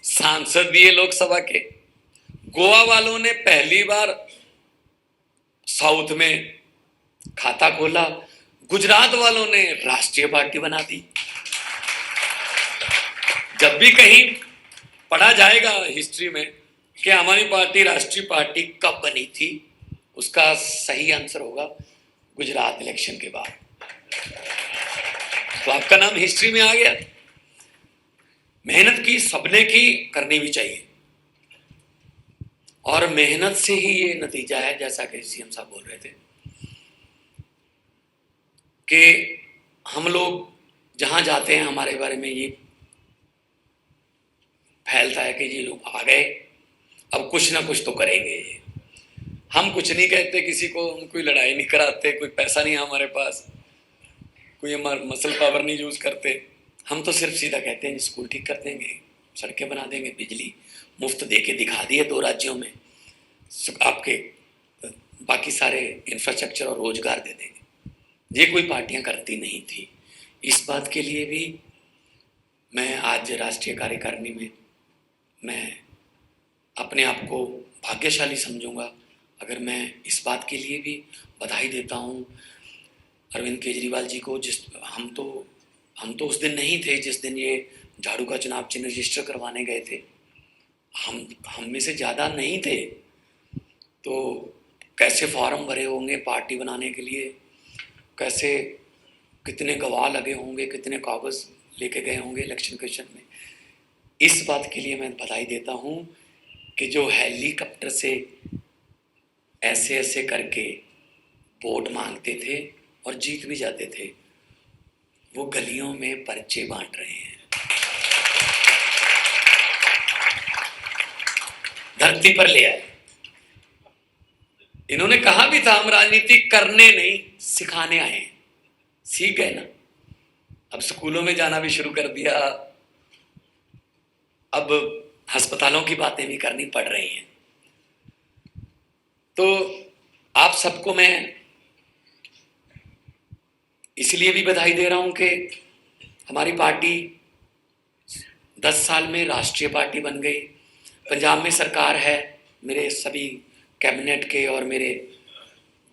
सांसद दिए लोकसभा के, गोवा वालों ने पहली बार साउथ में खाता खोला, गुजरात वालों ने राष्ट्रीय पार्टी बना दी। जब भी कहीं पढ़ा जाएगा हिस्ट्री में कि हमारी पार्टी राष्ट्रीय पार्टी कब बनी थी, उसका सही आंसर होगा गुजरात इलेक्शन के बाद। तो आपका नाम हिस्ट्री में आ गया। मेहनत की सबने की, करनी भी चाहिए, और मेहनत से ही ये नतीजा है, जैसा कि सीएम साहब बोल रहे थे कि हम लोग जहां जाते हैं हमारे बारे में ये फैलता है कि ये लोग आ गए, अब कुछ ना कुछ तो करेंगे। हम कुछ नहीं कहते किसी को, हम कोई लड़ाई नहीं कराते, कोई पैसा नहीं है हमारे पास, कोई हमारा मसल पावर नहीं यूज करते। हम तो सिर्फ सीधा कहते हैं स्कूल ठीक कर देंगे, सड़कें बना देंगे, बिजली मुफ्त दे के दिखा दिए 2 राज्यों में, आपके बाकी सारे इंफ्रास्ट्रक्चर और रोजगार दे देंगे। ये कोई पार्टियां करती नहीं थी। इस बात के लिए भी मैं आज राष्ट्रीय कार्यकारिणी में मैं अपने आप को भाग्यशाली समझूंगा अगर मैं इस बात के लिए भी बधाई देता हूँ अरविंद केजरीवाल जी को। हम तो उस दिन नहीं थे जिस दिन ये झाड़ू का चुनाव चिन्ह रजिस्टर करवाने गए थे। हम में से ज़्यादा नहीं थे, तो कैसे फॉर्म भरे होंगे पार्टी बनाने के लिए, कैसे कितने गवाह लगे होंगे, कितने कागज लेके गए होंगे इलेक्शन कमीशन में। इस बात के लिए मैं बधाई देता हूँ कि जो हेलीकॉप्टर से ऐसे ऐसे करके वोट मांगते थे और जीत भी जाते थे, वो गलियों में पर्चे बांट रहे हैं, धरती पर ले आए। इन्होंने कहा भी था हम राजनीति करने नहीं सिखाने आए हैं, सीख गए ना। अब स्कूलों में जाना भी शुरू कर दिया, अब अस्पतालों की बातें भी करनी पड़ रही हैं। तो आप सबको मैं इसलिए भी बधाई दे रहा हूं कि हमारी पार्टी 10 साल में राष्ट्रीय पार्टी बन गई। पंजाब में सरकार है, मेरे सभी कैबिनेट के और मेरे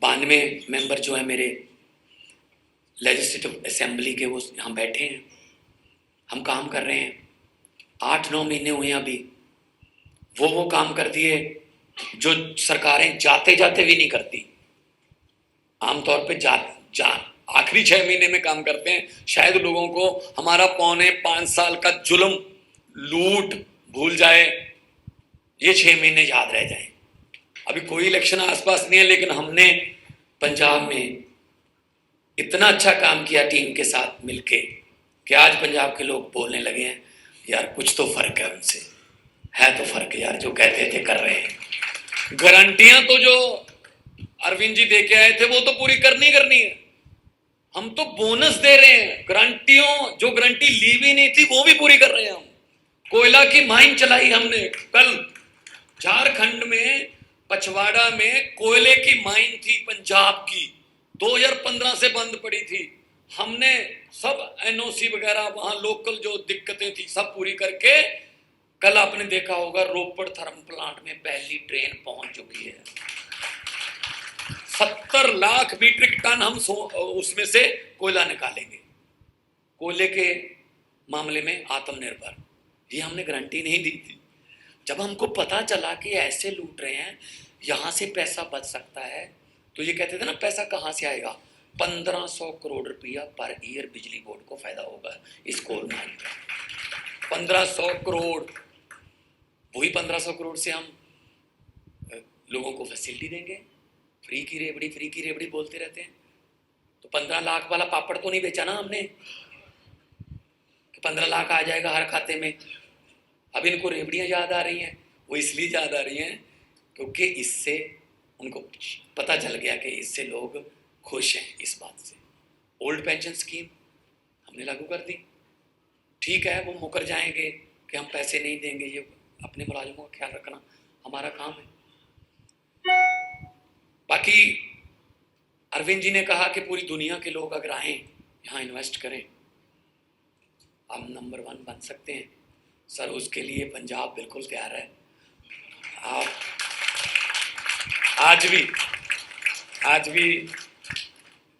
92 मेंबर जो है मेरे लेजिस्लेटिव असेंबली के, वो यहाँ बैठे हैं, हम काम कर रहे हैं। 8-9 महीने हुए हैं अभी, वो काम कर दिए जो सरकारें जाते जाते भी नहीं करती। आमतौर पे आखिरी 6 महीने में काम करते हैं। शायद लोगों को हमारा 4.25 साल का जुल्म, लूट भूल जाए, ये 6 महीने याद रह जाए। अभी कोई इलेक्शन आसपास नहीं है, लेकिन हमने पंजाब में इतना अच्छा काम किया टीम के साथ मिलके कि आज पंजाब के लोग बोलने लगे हैं यार कुछ तो फर्क है उनसे, है तो फर्क यार, जो कहते थे कर रहे हैं। गारंटियां तो जो अरविंद जी दे के आए थे वो तो पूरी करनी है। हम तो बोनस दे रहे हैं, गारंटियों जो गारंटी ली भी नहीं थी वो भी पूरी कर रहे हैं हम। कोयला की माइन चलाई हमने कल झारखंड में, पछवाड़ा में कोयले की माइन थी पंजाब की, 2015 से बंद पड़ी थी। हमने सब एनओसी वगैरह वहां लोकल जो दिक्कतें थी सब पूरी करके, कल आपने देखा होगा रोपड़ थर्मल प्लांट में पहली ट्रेन पहुंच चुकी है। 70 लाख मीट्रिक टन हम उसमें से कोयला निकालेंगे। कोयले के मामले में आत्मनिर्भर, ये हमने गारंटी नहीं दी थी। जब हमको पता चला कि ऐसे लूट रहे हैं, यहां से पैसा बच सकता है, तो ये कहते थे ना पैसा कहां से आएगा, 1500 करोड़ रुपया पर ईयर बिजली बोर्ड को फायदा होगा इस कोल माइन का। 1500 करोड़, वही 1500 करोड़ से हम लोगों को फैसिलिटी देंगे। फ्री की रेवड़ी बोलते रहते हैं, तो 15 लाख वाला पापड़ तो नहीं बेचा ना हमने कि 15 लाख आ जाएगा हर खाते में। अब इनको रेवड़ियां याद आ रही हैं, वो इसलिए याद आ रही हैं क्योंकि इससे उनको पता चल गया कि इससे लोग खुश हैं इस बात से। ओल्ड पेंशन स्कीम हमने लागू कर दी, ठीक है वो मुकर जाएंगे कि हम पैसे नहीं देंगे, ये अपने मुलाजिमों का ख्याल रखना हमारा काम है। बाकी अरविंद जी ने कहा कि पूरी दुनिया के लोग अगर आए यहाँ इन्वेस्ट करें हम नंबर 1 बन सकते हैं। सर उसके लिए पंजाब बिल्कुल तैयार है। आप आज भी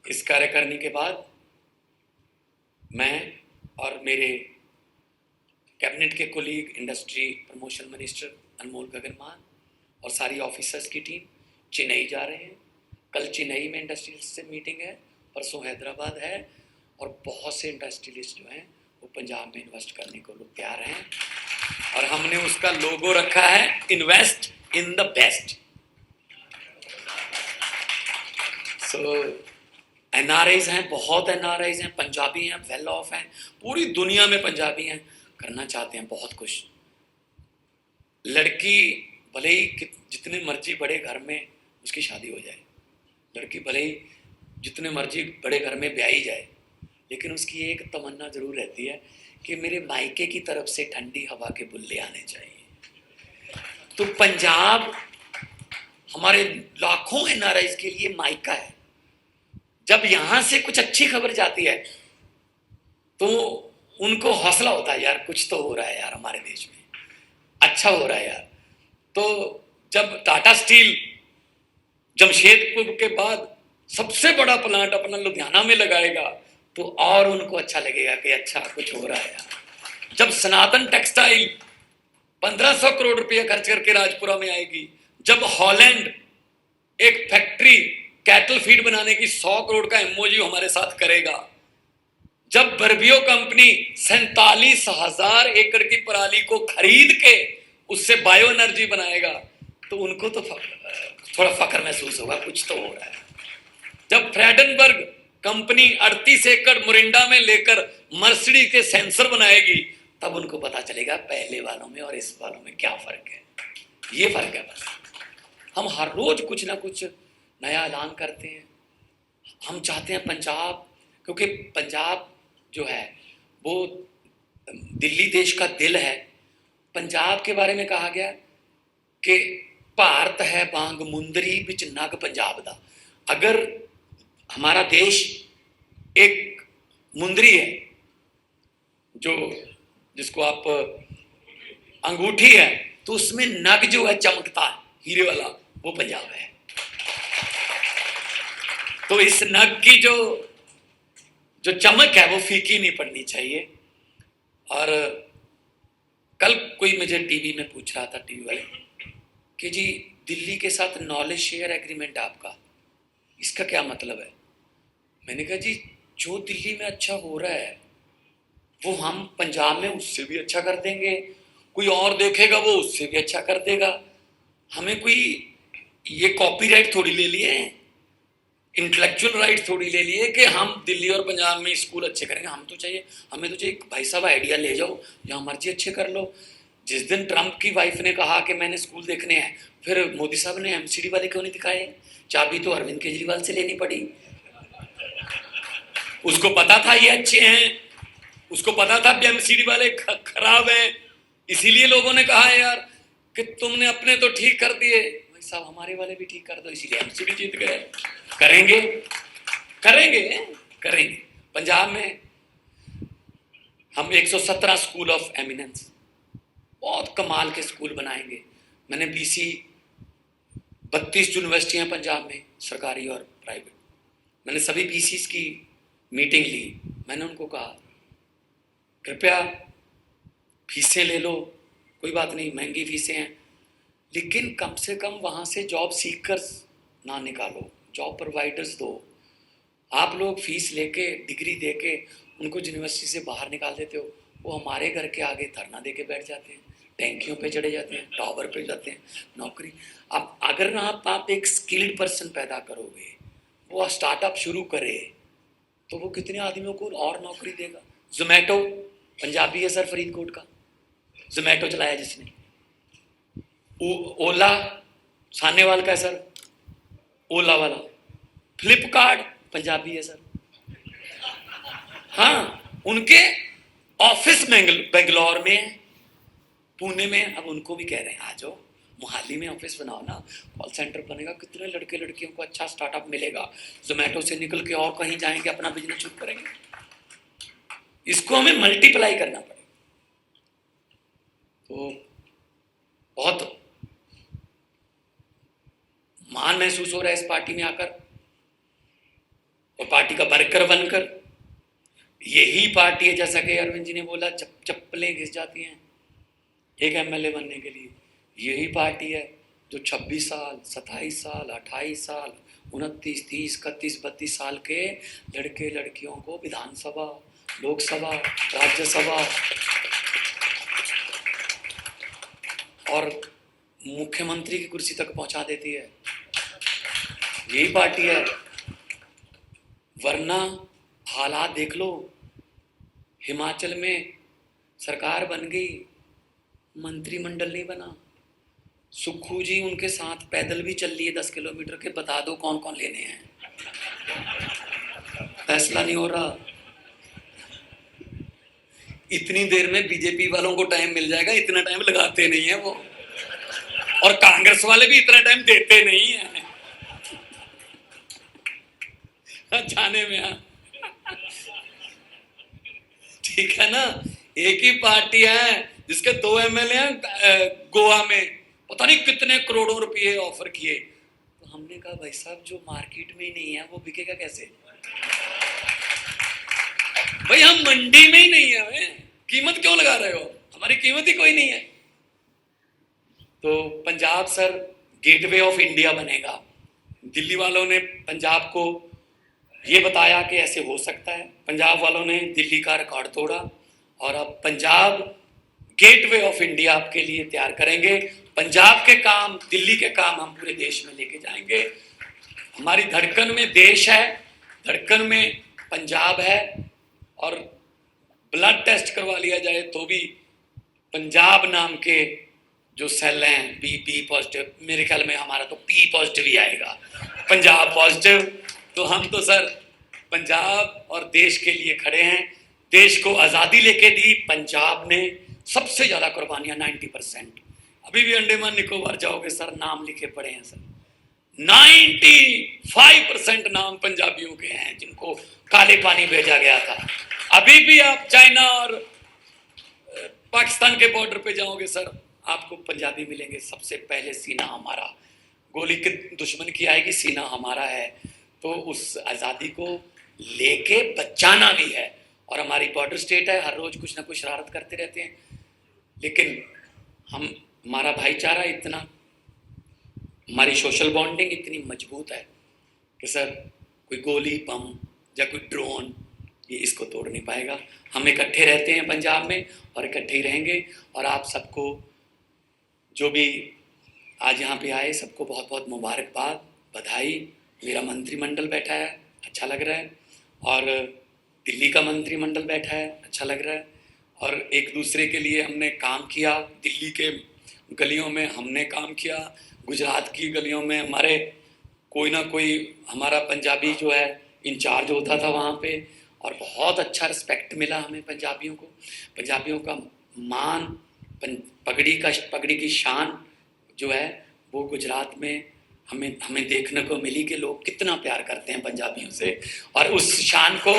इस कार्यकारिणी के बाद मैं और मेरे कैबिनेट के कोलीग, इंडस्ट्री प्रमोशन मिनिस्टर अनमोल गगनमान और सारी ऑफिसर्स की टीम चेन्नई जा रहे हैं। कल चेन्नई में इंडस्ट्रियलिस्ट से मीटिंग है, परसों हैदराबाद है, और बहुत से इंडस्ट्रियलिस्ट जो हैं वो पंजाब में इन्वेस्ट करने को लोग तैयार हैं। और हमने उसका लोगो रखा है invest in the best. So NRIs हैं, बहुत एनआरआईज हैं, पंजाबी हैं, वेल ऑफ हैं, पूरी दुनिया में पंजाबी हैं, करना चाहते हैं बहुत कुछ। लड़की भले ही जितने मर्जी बड़े घर में उसकी शादी हो जाए, लड़की भले ही जितने मर्जी बड़े घर में ब्याही जाए, लेकिन उसकी एक तमन्ना जरूर रहती है कि मेरे मायके की तरफ से ठंडी हवा के बुल्ले आने चाहिए। तो पंजाब हमारे लाखों एनआरआईज के लिए मायका है। जब यहां से कुछ अच्छी खबर जाती है तो उनको हौसला होता है, यार कुछ तो हो रहा है यार, हमारे देश में अच्छा हो रहा है यार। तो जब टाटा स्टील जमशेदपुर के बाद सबसे बड़ा प्लांट अपना लुधियाना में लगाएगा तो और उनको अच्छा लगेगा कि अच्छा कुछ हो रहा है यार। जब सनातन टेक्सटाइल 1500 करोड़ रुपया खर्च करके राजपुरा में आएगी, जब हॉलैंड एक फैक्ट्री कैटल फीड बनाने की 100 करोड़ का एमओयू हमारे साथ करेगा, जब बर्बियो कंपनी 47,000 एकड़ की पराली को खरीद के उससे बायो एनर्जी बनाएगा, तो उनको तो थोड़ा फक्र महसूस होगा, कुछ तो हो रहा है। जब फ्रेडनबर्ग कंपनी 38 एकड़ मोरिंडा में लेकर मर्सिडीज के सेंसर बनाएगी, तब उनको पता चलेगा पहले वालों में और इस वालों में क्या फर्क है। ये फर्क है बस। हम हर रोज कुछ ना कुछ नया ऐलान करते हैं। हम चाहते हैं पंजाब, क्योंकि पंजाब जो है वो दिल्ली देश का दिल है। पंजाब के बारे में कहा गया कि भारत है बांग मुंदरी बिच नग पंजाब दा। अगर हमारा देश एक मुंदरी है, जो जिसको आप अंगूठी है, तो उसमें नग जो है चमकता है हीरे वाला, वो पंजाब है। तो इस नग की जो चमक है वो फीकी नहीं पड़नी चाहिए। और कल कोई मुझे टीवी में पूछ रहा था, टीवी वाले, कि जी दिल्ली के साथ नॉलेज शेयर एग्रीमेंट आपका, इसका क्या मतलब है? मैंने कहा जी जो दिल्ली में अच्छा हो रहा है वो हम पंजाब में उससे भी अच्छा कर देंगे, कोई और देखेगा वो उससे भी अच्छा कर देगा। हमें कोई ये कॉपीराइट थोड़ी ले लिए, इंटेलेक्चुअल राइट थोड़ी ले लिए कि हम दिल्ली और पंजाब में स्कूल अच्छे करेंगे। हमें तो चाहिए भाई साहब आइडिया ले जाओ, जहाँ मर्जी अच्छे कर लो। जिस दिन ट्रंप की वाइफ ने कहा कि मैंने स्कूल देखने हैं, फिर मोदी साहब ने एमसीडी वाले क्यों नहीं दिखाए? चाबी तो अरविंद केजरीवाल से लेनी पड़ी। उसको पता था ये अच्छे हैं, उसको पता था एमसीडी वाले खराब हैं, इसीलिए लोगों ने कहा यार कि तुमने अपने तो ठीक कर दिए, भाई साहब हमारे वाले भी ठीक कर दो, इसीलिए एमसीडी जीत गए। करेंगे करेंगे करेंगे। पंजाब में हम 117 स्कूल ऑफ एमिनेंस, बहुत कमाल के स्कूल बनाएंगे। मैंने बीसी 32 यूनिवर्सिटियां पंजाब में, सरकारी और प्राइवेट। मैंने सभी बीसीस की मीटिंग ली। मैंने उनको कहा कृपया फीसें ले लो, कोई बात नहीं, महंगी फीसें हैं, लेकिन कम से कम वहाँ से जॉब सीकर्स ना निकालो, जॉब प्रोवाइडर्स दो। आप लोग फीस लेके डिग्री देके उनको यूनिवर्सिटी से बाहर निकाल देते हो, वो हमारे घर के आगे धरना दे के बैठ जाते हैं, टैंकियों पे चढ़े जाते हैं, टावर पे जाते हैं। नौकरी अब अगर आप एक स्किल्ड पर्सन पैदा करोगे, वो स्टार्टअप शुरू करे, तो वो कितने आदमियों को और नौकरी देगा। जोमेटो पंजाबी है सर, फरीदकोट का, जोमेटो चलाया जिसने। ओला सानेवाल का है सर, ओला वाला। फ्लिपकार्ट पंजाबी है सर। हाँ, उनके ऑफिस बेंगलोर में है, पुणे में। अब उनको भी कह रहे हैं आ जाओ, मोहाली में ऑफिस बनाओ ना, कॉल सेंटर बनेगा, कितने लड़के लड़कियों को अच्छा स्टार्टअप मिलेगा, जोमेटो से निकल के और कहीं जाएंगे, अपना बिजनेस शुरू करेंगे। इसको हमें मल्टीप्लाई करना पड़ेगा। तो बहुत मान महसूस हो रहा है इस पार्टी में आकर और पार्टी का वर्कर बनकर। यही पार्टी है, जैसा कि अरविंद जी ने बोला, चप्पलें घिस जाती हैं एक एमएलए बनने के लिए। यही पार्टी है जो 26 साल 27 साल 28 साल 29 30 31 32 साल के लड़के लड़कियों को विधानसभा, लोकसभा, राज्यसभा और मुख्यमंत्री की कुर्सी तक पहुंचा देती है। यही पार्टी है। वरना हालात देख लो, हिमाचल में सरकार बन गई, मंत्रिमंडल नहीं बना। सुक्खू जी उनके साथ पैदल भी चल लिए 10 किलोमीटर के, बता दो कौन कौन लेने हैं, फैसला नहीं हो रहा। इतनी देर में बीजेपी वालों को टाइम मिल जाएगा, इतना टाइम लगाते नहीं है वो, और कांग्रेस वाले भी इतना टाइम देते नहीं है जाने में। ठीक है ना, एक ही पार्टी है जिसके 2 एमएलए हैं गोवा में, पता नहीं कितने करोड़ों रुपए ऑफर किए। तो हमने कहा भाई साहब जो मार्केट में ही नहीं है वो बिकेगा कैसे? भाई हम मंडी में ही नहीं है, कीमत क्यों लगा रहे हो? हमारी कीमत ही कोई नहीं है। तो Punjab sir gateway of India बनेगा। दिल्ली वालों ने पंजाब को ये बताया कि ऐसे हो सकता है, पंजाब वालों ने दिल्ली का रिकॉर्ड तोड़ा, और अब पंजाब गेटवे ऑफ इंडिया आपके लिए तैयार करेंगे। पंजाब के काम, दिल्ली के काम हम पूरे देश में लेके जाएंगे। हमारी धड़कन में देश है, धड़कन में पंजाब है, और ब्लड टेस्ट करवा लिया जाए तो भी पंजाब नाम के जो सेल हैं बी पॉजिटिव, मेरे ख्याल में हमारा तो पी पॉजिटिव ही आएगा, पंजाब पॉजिटिव। तो हम तो सर पंजाब और देश के लिए खड़े हैं। देश को आज़ादी लेके दी पंजाब ने, सबसे ज़्यादा कुर्बानियाँ 90%। अभी भी अंडमान निकोबार जाओगे सर, नाम लिखे पड़े हैं सर, 95% नाम पंजाबियों के हैं जिनको काले पानी भेजा गया था। अभी भी आप चाइना और पाकिस्तान के बॉर्डर पे जाओगे सर, आपको पंजाबी मिलेंगे। सबसे पहले सीना हमारा, गोली के दुश्मन की आएगी, सीना हमारा है। तो उस आज़ादी को लेके बचाना भी है, और हमारी बॉर्डर स्टेट है, हर रोज कुछ ना कुछ शरारत करते रहते हैं, लेकिन हमारा भाईचारा इतना, हमारी सोशल बॉन्डिंग इतनी मजबूत है कि सर कोई गोली, बम या कोई ड्रोन ये इसको तोड़ नहीं पाएगा। हम इकट्ठे रहते हैं पंजाब में, और इकट्ठे ही रहेंगे। और आप सबको जो भी आज यहाँ पे आए, सबको बहुत बहुत मुबारकबाद, बधाई। मेरा मंत्रिमंडल बैठा है, अच्छा लग रहा है, और दिल्ली का मंत्रिमंडल बैठा है, अच्छा लग रहा है, और एक दूसरे के लिए हमने काम किया। दिल्ली के गलियों में हमने काम किया, गुजरात की गलियों में हमारे कोई ना कोई हमारा पंजाबी जो है इंचार्ज होता था वहाँ पे, और बहुत अच्छा रिस्पेक्ट मिला हमें पंजाबियों को। पंजाबियों का मान, पगड़ी की शान जो है वो गुजरात में हमें देखने को मिली कि लोग कितना प्यार करते हैं पंजाबियों से, और उस शान को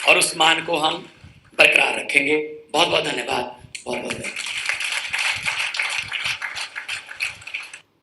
और उस मान को हम बरकरार रखेंगे। बहुत बहुत धन्यवाद, बहुत बहुत धन्यवाद।